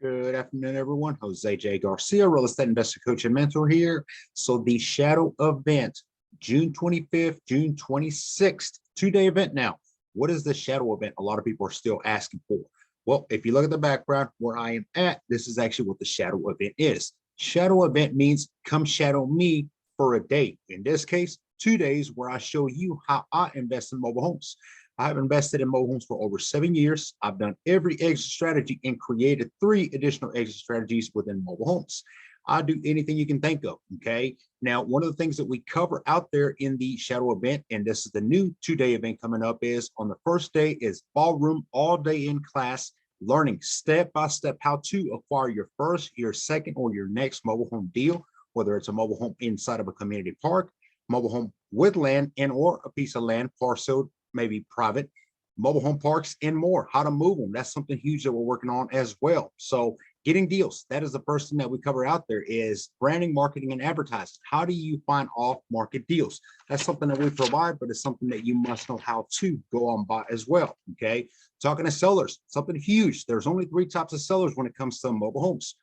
Good afternoon, everyone. Jose J Garcia, real estate investor coach and mentor here. So the shadow event, June 25th, June 26th, 2-day event now. What is the shadow event? A lot of people are still asking for. Well, if you look at the background where I am at, this is actually what the shadow event is. Shadow event means come shadow me for a day. In this case, 2 days where I show you how I invest in mobile homes. I've invested in mobile homes for over 7 years. I've done every exit strategy and created 3 additional exit strategies within mobile homes. I do anything you can think of, okay? Now, one of the things that we cover out there in the shadow event, and this is the new 2-day event coming up, is on the first day is ballroom, all day in class, learning step-by-step how to acquire your first, your second, or your next mobile home deal, whether it's a mobile home inside of a community park, mobile home with land and or a piece of land parceled, maybe private, mobile home parks, and more, how to move them. That's something huge that we're working on as well. So getting deals, that is the first thing that we cover out there is branding, marketing, and advertising. How do you find off-market deals? That's something that we provide, but it's something that you must know how to go on by as well, okay? Talking to sellers, something huge. There's only 3 types of sellers when it comes to mobile homes: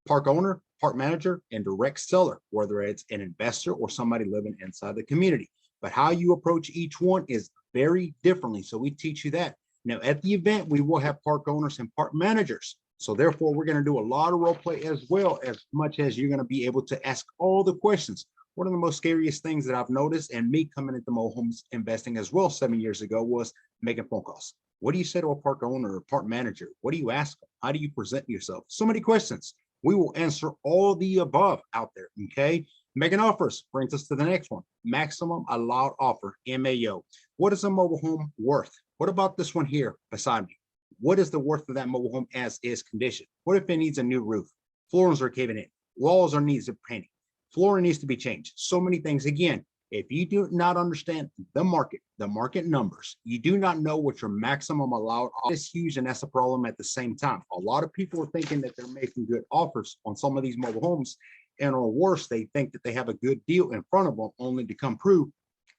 park owner, park manager, and direct seller, whether it's an investor or somebody living inside the community. But how you approach each one is very differently. So we teach you that. Now at the event, we will have park owners and park managers. So therefore, we're going to do a lot of role play as well, as much as you're going to be able to ask all the questions. One of the most scariest things that I've noticed, and me coming into mobile homes investing as well 7 years ago, was making phone calls. What do you say to a park owner or park manager? What do you ask them? How do you present yourself? So many questions. We will answer all the above out there, okay? Making offers brings us to the next one. Maximum allowed offer, MAO. What is a mobile home worth? What about this one here beside me? What is the worth of that mobile home as is condition? What if it needs a new roof? Floors are caving in. Walls are needs of painting. Flooring needs to be changed. So many things. Again, if you do not understand the market numbers, you do not know what your maximum allowed is huge, and that's a problem at the same time. A lot of people are thinking that they're making good offers on some of these mobile homes, and or worse, they think that they have a good deal in front of them only to come prove,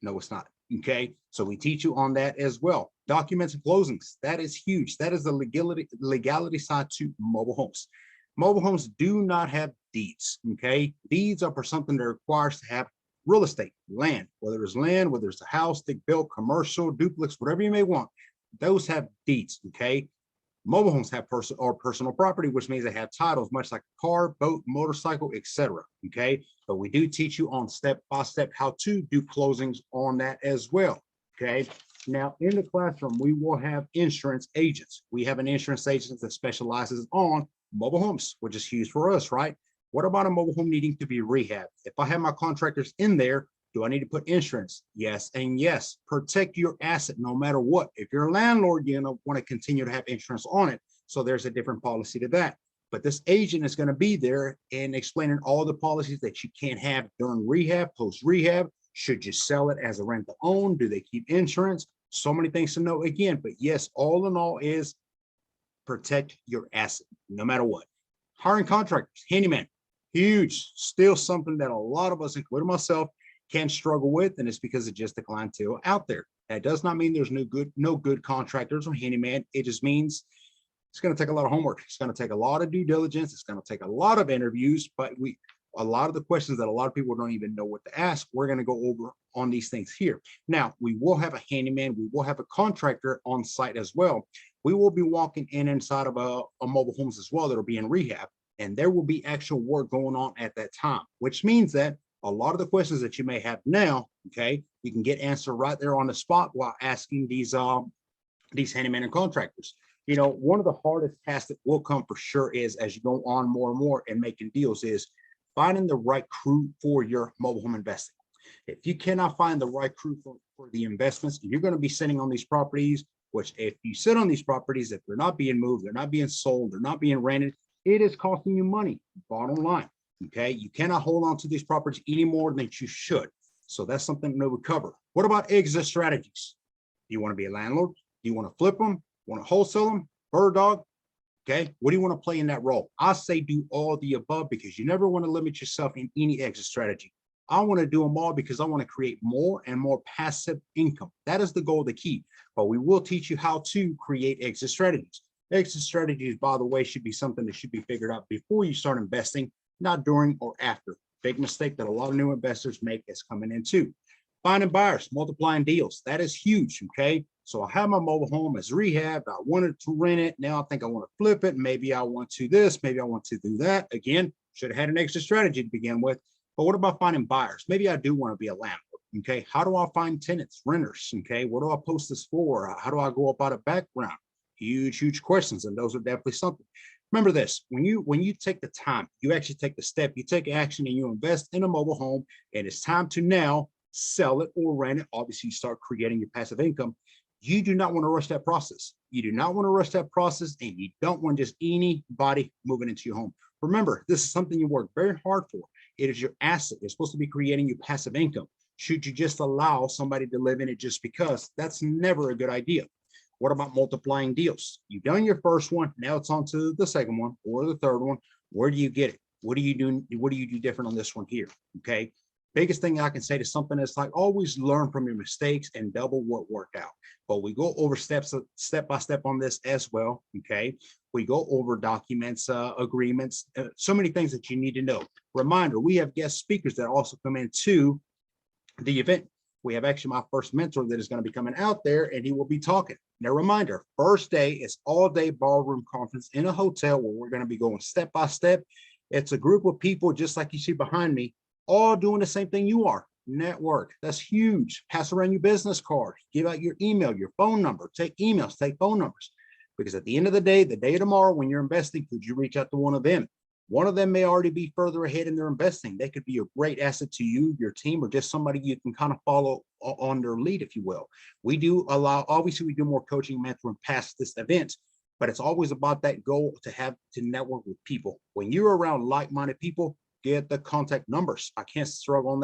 no, it's not, okay? So we teach you on that as well. Documents and closings, that is huge. That is the legality side to mobile homes. Mobile homes do not have deeds, okay? Deeds are for something that requires to have real estate, land, whether it's land, whether it's a house, stick built, commercial, duplex, whatever you may want, those have deeds, okay? Mobile homes have personal property, which means they have titles, much like a car, boat, motorcycle, etc. Okay, but we do teach you on step-by-step how to do closings on that as well. Okay, now in the classroom, we will have insurance agents. We have an insurance agent that specializes on mobile homes, which is huge for us, right? What about a mobile home needing to be rehabbed? If I have my contractors in there, do I need to put insurance? Yes, and yes. Protect your asset no matter what. If you're a landlord, you're going to want to continue to have insurance on it. So there's a different policy to that. But this agent is going to be there and explaining all the policies that you can't have during rehab, post-rehab. Should you sell it as a rent to own? Do they keep insurance? So many things to know again. But yes, all in all is protect your asset no matter what. Hiring contractors, handyman, huge. Still something that a lot of us, including myself, can struggle with, and it's because of just the clientele out there. That does not mean there's no good contractors or handyman. It just means it's going to take a lot of homework. It's going to take a lot of due diligence. It's going to take a lot of interviews, but a lot of the questions that a lot of people don't even know what to ask, we're going to go over on these things here. Now, we will have a handyman. We will have a contractor on site as well. We will be walking inside of a mobile homes as well that'll be in rehab, and there will be actual work going on at that time, which means that a lot of the questions that you may have now, okay, you can get answered right there on the spot while asking these handyman and contractors. You know, one of the hardest tasks that will come for sure is, as you go on more and more and making deals, is finding the right crew for your mobile home investing. If you cannot find the right crew for the investments, you're going to be sitting on these properties, which if you sit on these properties, if they're not being moved, they're not being sold, they're not being rented, it is costing you money, bottom line. Okay, you cannot hold on to these properties any more than you should. So that's something that we cover. What about exit strategies? Do you want to be a landlord? Do you want to flip them? Want to wholesale them? Bird dog? Okay, what do you want to play in that role? I say do all the above, because you never want to limit yourself in any exit strategy. I want to do them all because I want to create more and more passive income. That is the goal, the key. But we will teach you how to create exit strategies. Exit strategies, by the way, should be something that should be figured out before you start investing, not during or after. Big mistake that a lot of new investors make is coming into. Finding buyers, multiplying deals. That is huge, okay? So I have my mobile home as rehab. I wanted to rent it. Now I think I want to flip it. Maybe I want to this. Maybe I want to do that. Again, should have had an exit strategy to begin with. But what about finding buyers? Maybe I do want to be a landlord, okay? How do I find tenants, renters, okay? What do I post this for? How do I go about a background? Huge questions, and those are definitely something. Remember this, when you take the time, you actually take the step, you take action, and you invest in a mobile home, and it's time to now sell it or rent it. Obviously, you start creating your passive income. You do not want to rush that process. You do not want to rush that process, and you don't want just anybody moving into your home. Remember, this is something you work very hard for. It is your asset. It's supposed to be creating your passive income. Should you just allow somebody to live in it just because? That's never a good idea. What about multiplying deals? You've done your first one. Now it's on to the second one or the third one. Where do you get it? What do you do? What do you do different on this one here? Okay. Biggest thing I can say to something is like always learn from your mistakes and double what worked out. But we go over step by step on this as well. Okay. We go over documents, agreements, so many things that you need to know. Reminder, we have guest speakers that also come into the event. We have actually my first mentor that is going to be coming out there, and he will be talking. Now, reminder, first day is all-day ballroom conference in a hotel where we're going to be going step by step. It's a group of people just like you see behind me, all doing the same thing you are. Network. That's huge. Pass around your business cards. Give out your email, your phone number. Take emails, take phone numbers. Because at the end of the day of tomorrow, when you're investing, could you reach out to one of them? One of them may already be further ahead in their investing. They could be a great asset to you, your team, or just somebody you can kind of follow on their lead, if you will. We do allow, obviously, we do more coaching, mentoring past this event, but it's always about that goal to network with people. When you're around like-minded people, get the contact numbers. I can't stress on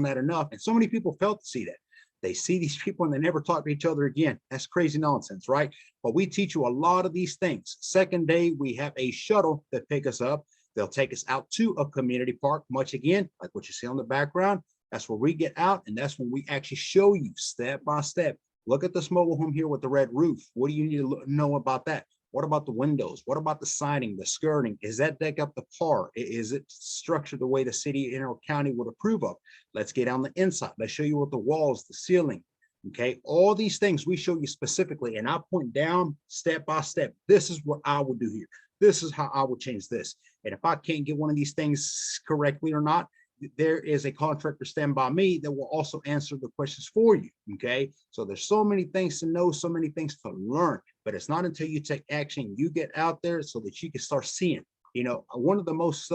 that enough. And so many people fail to see that. They see these people and they never talk to each other again. That's crazy nonsense, right? But we teach you a lot of these things. Second day, we have a shuttle that pick us up. They'll take us out to a community park, much again, like what you see on the background. That's where we get out, and that's when we actually show you step by step. Look at this mobile home here with the red roof. What do you need to know about that? What about the windows? What about the siding, the skirting? Is that deck up to par? Is it structured the way the city and our county would approve of? Let's get on the inside. Let's show you what the walls, the ceiling, okay? All these things we show you specifically, and I point down step by step. This is what I would do here. This is how I would change this. And if I can't get one of these things correctly or not, there is a contractor stand by me that will also answer the questions for you, okay? So there's so many things to know, so many things to learn, but it's not until you take action, you get out there so that you can start seeing. You know, one of the most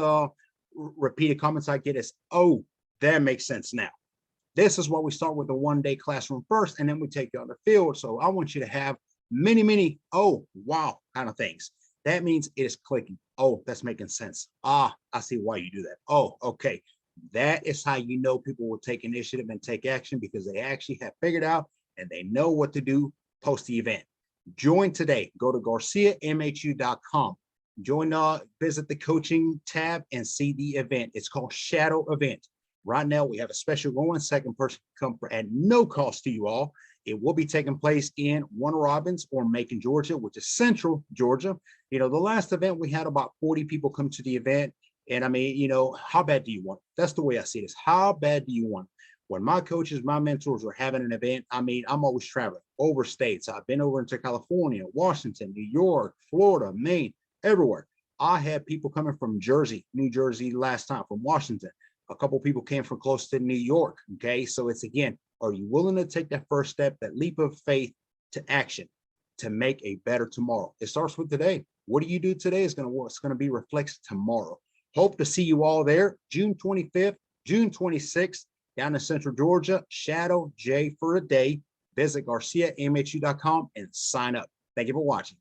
repeated comments I get is, oh, that makes sense now. This is why we start with the one-day classroom first, and then we take you on the field. So I want you to have many, oh, wow, kind of things. That means it is clicking. Oh, that's making sense. Ah, I see why you do that. Oh, okay. That is how you know people will take initiative and take action, because they actually have figured out and they know what to do post the event. Join today. Go to GarciaMHU.com. Join, visit the coaching tab and see the event. It's called Shadow Event. Right now, we have a special going. Second person come for at no cost to you all. It will be taking place in Warner Robins or Macon, Georgia, which is Central Georgia. You know, the last event we had about 40 people come to the event. And I mean, you know, how bad do you want it? That's the way I see this. How bad do you want it? When my coaches, my mentors were having an event, I mean, I'm always traveling over states. I've been over into California, Washington, New York, Florida, Maine, everywhere. I had people coming from Jersey, New Jersey last time, from Washington. A couple of people came from close to New York. Okay. So it's, again, are you willing to take that first step, that leap of faith to action to make a better tomorrow? It starts with today. What do you do today is going to work. It's going to be reflected tomorrow. Hope to see you all there. June 25th, June 26th, down in Central Georgia. Shadow J for a day. Visit GarciaMHU.com and sign up. Thank you for watching.